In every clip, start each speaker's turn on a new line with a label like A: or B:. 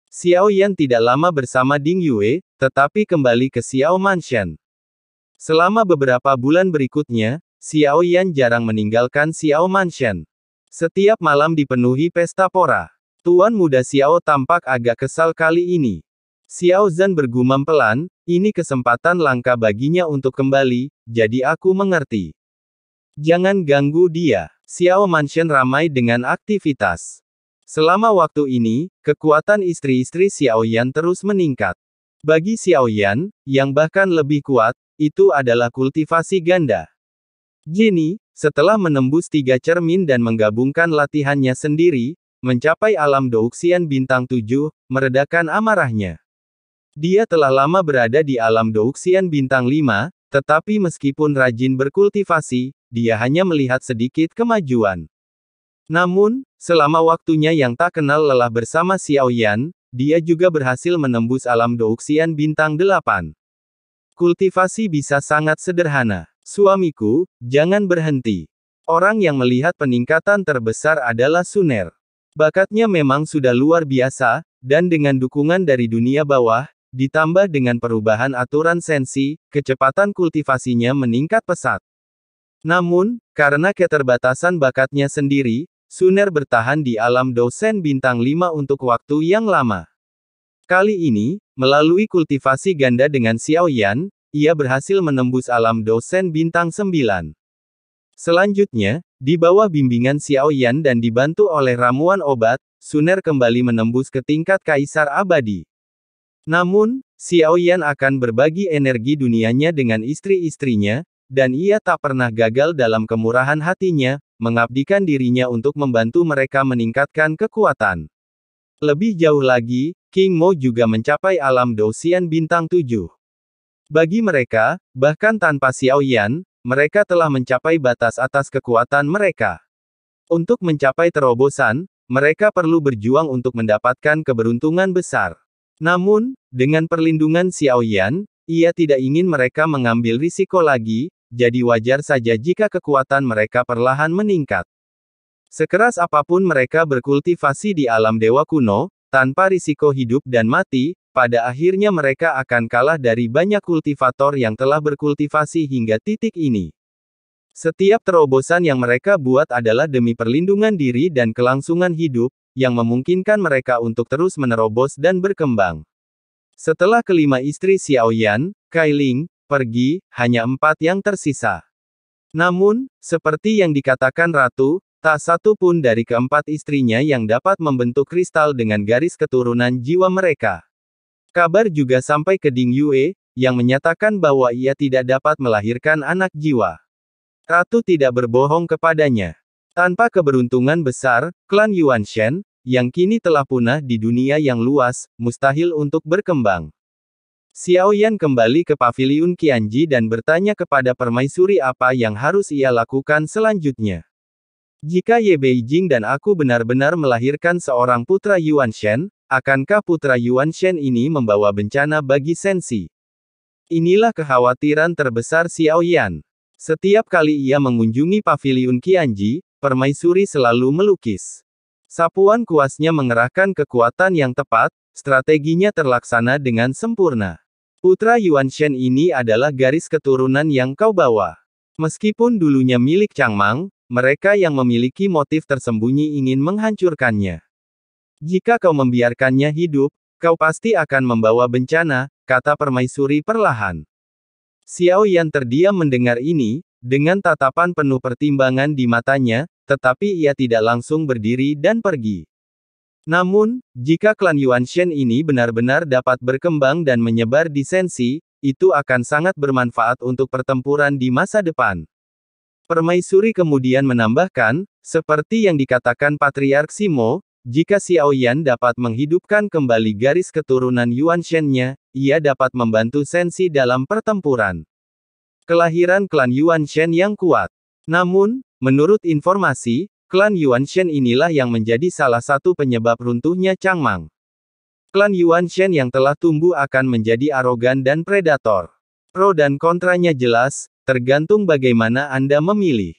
A: Xiao Yan tidak lama bersama Ding Yue, tetapi kembali ke Xiao Mansion. Selama beberapa bulan berikutnya, Xiao Yan jarang meninggalkan Xiao Mansion. Setiap malam dipenuhi pesta pora. Tuan muda Xiao tampak agak kesal kali ini. Xiao Zhan bergumam pelan, ini kesempatan langka baginya untuk kembali, jadi aku mengerti. Jangan ganggu dia. Xiao Mansion ramai dengan aktivitas. Selama waktu ini, kekuatan istri-istri Xiao Yan terus meningkat. Bagi Xiao Yan, yang bahkan lebih kuat, itu adalah kultivasi ganda. Jenny, setelah menembus 3 cermin dan menggabungkan latihannya sendiri, mencapai alam Douxian bintang 7, meredakan amarahnya. Dia telah lama berada di alam Douxian bintang 5, tetapi meskipun rajin berkultivasi, dia hanya melihat sedikit kemajuan. Namun, selama waktunya yang tak kenal lelah bersama Xiao Yan, dia juga berhasil menembus alam Douxian bintang 8. Kultivasi bisa sangat sederhana. Suamiku, jangan berhenti. Orang yang melihat peningkatan terbesar adalah Suner. Bakatnya memang sudah luar biasa, dan dengan dukungan dari dunia bawah, ditambah dengan perubahan aturan sensi, kecepatan kultivasinya meningkat pesat. Namun, karena keterbatasan bakatnya sendiri, Suner bertahan di alam Dousen bintang 5 untuk waktu yang lama. Kali ini, melalui kultivasi ganda dengan Xiao Yan, ia berhasil menembus alam Dousen bintang 9. Selanjutnya, di bawah bimbingan Xiao Yan dan dibantu oleh ramuan obat, Suner kembali menembus ke tingkat Kaisar Abadi. Namun, Xiao Yan akan berbagi energi dunianya dengan istri-istrinya, dan ia tak pernah gagal dalam kemurahan hatinya, mengabdikan dirinya untuk membantu mereka meningkatkan kekuatan. Lebih jauh lagi, King Mo juga mencapai alam Douxian bintang 7. Bagi mereka, bahkan tanpa Xiao Yan, mereka telah mencapai batas atas kekuatan mereka. Untuk mencapai terobosan, mereka perlu berjuang untuk mendapatkan keberuntungan besar. Namun, dengan perlindungan Xiao Yan, ia tidak ingin mereka mengambil risiko lagi, jadi wajar saja jika kekuatan mereka perlahan meningkat. Sekeras apapun mereka berkultivasi di alam dewa kuno, tanpa risiko hidup dan mati, pada akhirnya mereka akan kalah dari banyak kultivator yang telah berkultivasi hingga titik ini. Setiap terobosan yang mereka buat adalah demi perlindungan diri dan kelangsungan hidup, yang memungkinkan mereka untuk terus menerobos dan berkembang. Setelah kelima istri Xiao Yan, Kai Ling, pergi, hanya 4 yang tersisa. Namun, seperti yang dikatakan Ratu, tak satu pun dari keempat istrinya yang dapat membentuk kristal dengan garis keturunan jiwa mereka. Kabar juga sampai ke Ding Yue, yang menyatakan bahwa ia tidak dapat melahirkan anak jiwa. Ratu tidak berbohong kepadanya. Tanpa keberuntungan besar, klan Yuanshen, yang kini telah punah di dunia yang luas, mustahil untuk berkembang. Xiao Yan kembali ke paviliun Qianji dan bertanya kepada permaisuri apa yang harus ia lakukan selanjutnya. Jika Ye Beijing dan aku benar-benar melahirkan seorang putra Yuanshen, akankah putra Yuanshen ini membawa bencana bagi Sensi? Inilah kekhawatiran terbesar Xiao Yan. Setiap kali ia mengunjungi paviliun Qianji, permaisuri selalu melukis. Sapuan kuasnya mengerahkan kekuatan yang tepat, strateginya terlaksana dengan sempurna. Putra Yuanshen ini adalah garis keturunan yang kau bawa. Meskipun dulunya milik Changmang, mereka yang memiliki motif tersembunyi ingin menghancurkannya. Jika kau membiarkannya hidup, kau pasti akan membawa bencana, kata permaisuri perlahan. Xiao Yan terdiam mendengar ini, dengan tatapan penuh pertimbangan di matanya, tetapi ia tidak langsung berdiri dan pergi. Namun, jika klan Yuanshen ini benar-benar dapat berkembang dan menyebar di Sensi, itu akan sangat bermanfaat untuk pertempuran di masa depan. Permaisuri kemudian menambahkan, seperti yang dikatakan Patriark Simo, jika Xiao Yan dapat menghidupkan kembali garis keturunan Yuanshen-nya, ia dapat membantu Sensi dalam pertempuran. Kelahiran klan Yuanshen yang kuat. Namun, menurut informasi, klan Yuanshen inilah yang menjadi salah satu penyebab runtuhnya Changmang. Klan Yuanshen yang telah tumbuh akan menjadi arogan dan predator. Pro dan kontranya jelas, tergantung bagaimana Anda memilih.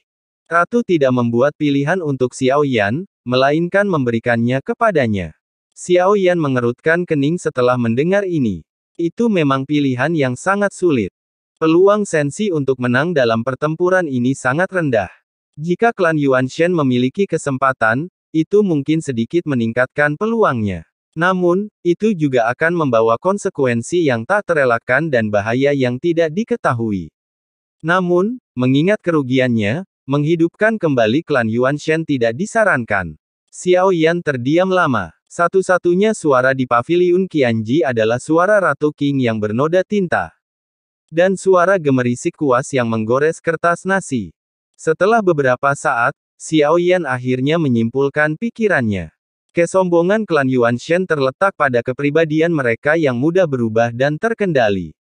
A: Ratu tidak membuat pilihan untuk Xiao Yan, melainkan memberikannya kepadanya. Xiao Yan mengerutkan kening setelah mendengar ini. Itu memang pilihan yang sangat sulit. Peluang Sensi untuk menang dalam pertempuran ini sangat rendah. Jika klan Yuanshen memiliki kesempatan, itu mungkin sedikit meningkatkan peluangnya. Namun, itu juga akan membawa konsekuensi yang tak terelakkan dan bahaya yang tidak diketahui. Namun, mengingat kerugiannya, menghidupkan kembali klan Yuanshen tidak disarankan. Xiao Yan terdiam lama. Satu-satunya suara di paviliun Qianji adalah suara Ratu Qing yang bernoda tinta. Dan suara gemerisik kuas yang menggores kertas nasi. Setelah beberapa saat, Xiao Yan akhirnya menyimpulkan pikirannya. Kesombongan klan Yuanshen terletak pada kepribadian mereka yang mudah berubah dan terkendali.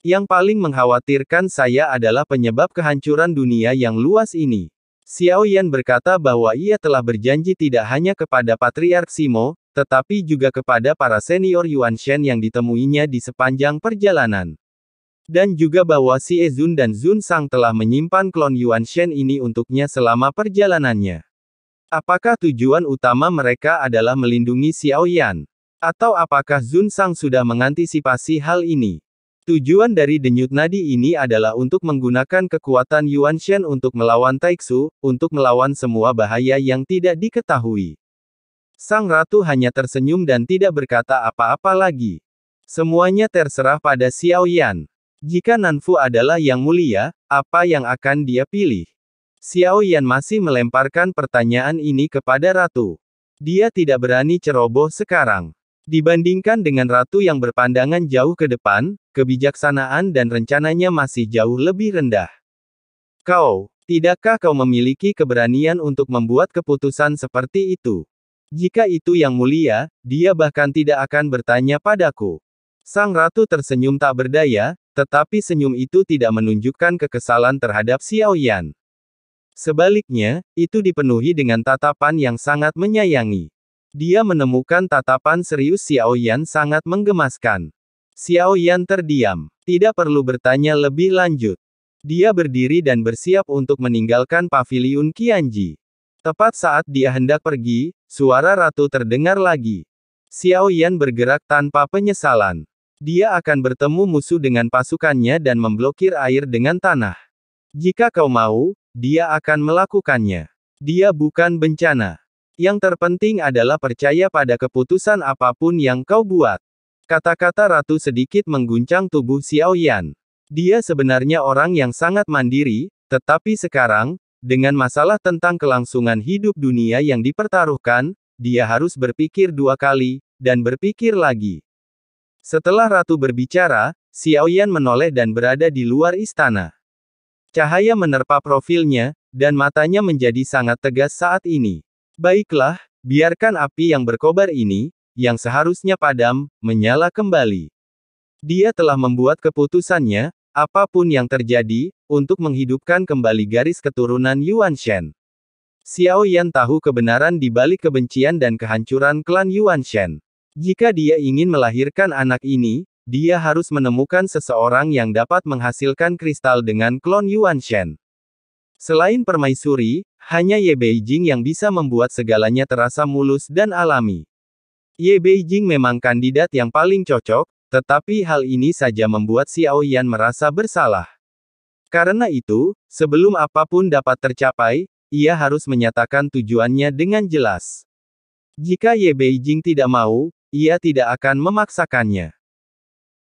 A: Yang paling mengkhawatirkan saya adalah penyebab kehancuran dunia yang luas ini. Xiao Yan berkata bahwa ia telah berjanji tidak hanya kepada Patriark Simo, tetapi juga kepada para senior Yuanshen yang ditemuinya di sepanjang perjalanan. Dan juga bahwa Si Ezun dan Zun Sang telah menyimpan klon Yuanshen ini untuknya selama perjalanannya. Apakah tujuan utama mereka adalah melindungi Xiao Yan? Atau apakah Zun Sang sudah mengantisipasi hal ini? Tujuan dari denyut nadi ini adalah untuk menggunakan kekuatan Yuanshen untuk melawan Taixu, untuk melawan semua bahaya yang tidak diketahui. Sang Ratu hanya tersenyum dan tidak berkata apa-apa lagi. Semuanya terserah pada Xiao Yan. Jika Nanfu adalah yang mulia, apa yang akan dia pilih? Xiao Yan masih melemparkan pertanyaan ini kepada Ratu. Dia tidak berani ceroboh sekarang. Dibandingkan dengan Ratu yang berpandangan jauh ke depan, kebijaksanaan dan rencananya masih jauh lebih rendah. Tidakkah kau memiliki keberanian untuk membuat keputusan seperti itu? Jika itu yang mulia, dia bahkan tidak akan bertanya padaku. Sang Ratu tersenyum tak berdaya, tetapi senyum itu tidak menunjukkan kekesalan terhadap Xiao Yan. Sebaliknya, itu dipenuhi dengan tatapan yang sangat menyayangi. Dia menemukan tatapan serius Xiao Yan sangat menggemaskan. Xiao Yan terdiam. Tidak perlu bertanya lebih lanjut. Dia berdiri dan bersiap untuk meninggalkan paviliun Qianji. Tepat saat dia hendak pergi, suara Ratu terdengar lagi. Xiao Yan bergerak tanpa penyesalan. Dia akan bertemu musuh dengan pasukannya dan memblokir air dengan tanah. Jika kau mau, dia akan melakukannya. Dia bukan bencana. Yang terpenting adalah percaya pada keputusan apapun yang kau buat. Kata-kata Ratu sedikit mengguncang tubuh Xiao Yan. Dia sebenarnya orang yang sangat mandiri, tetapi sekarang, dengan masalah tentang kelangsungan hidup dunia yang dipertaruhkan, dia harus berpikir dua kali, dan berpikir lagi. Setelah Ratu berbicara, Xiao Yan menoleh dan berada di luar istana. Cahaya menerpa profilnya, dan matanya menjadi sangat tegas saat ini. Baiklah, biarkan api yang berkobar ini, yang seharusnya padam, menyala kembali. Dia telah membuat keputusannya, apapun yang terjadi, untuk menghidupkan kembali garis keturunan Yuanshen. Xiao Yan tahu kebenaran di balik kebencian dan kehancuran klan Yuanshen. Jika dia ingin melahirkan anak ini, dia harus menemukan seseorang yang dapat menghasilkan kristal dengan klon Yuanshen. Selain permaisuri, hanya Ye Beijing yang bisa membuat segalanya terasa mulus dan alami. Ye Beijing memang kandidat yang paling cocok, tetapi hal ini saja membuat Xiao Yan merasa bersalah. Karena itu, sebelum apapun dapat tercapai, ia harus menyatakan tujuannya dengan jelas. Jika Ye Beijing tidak mau, ia tidak akan memaksakannya.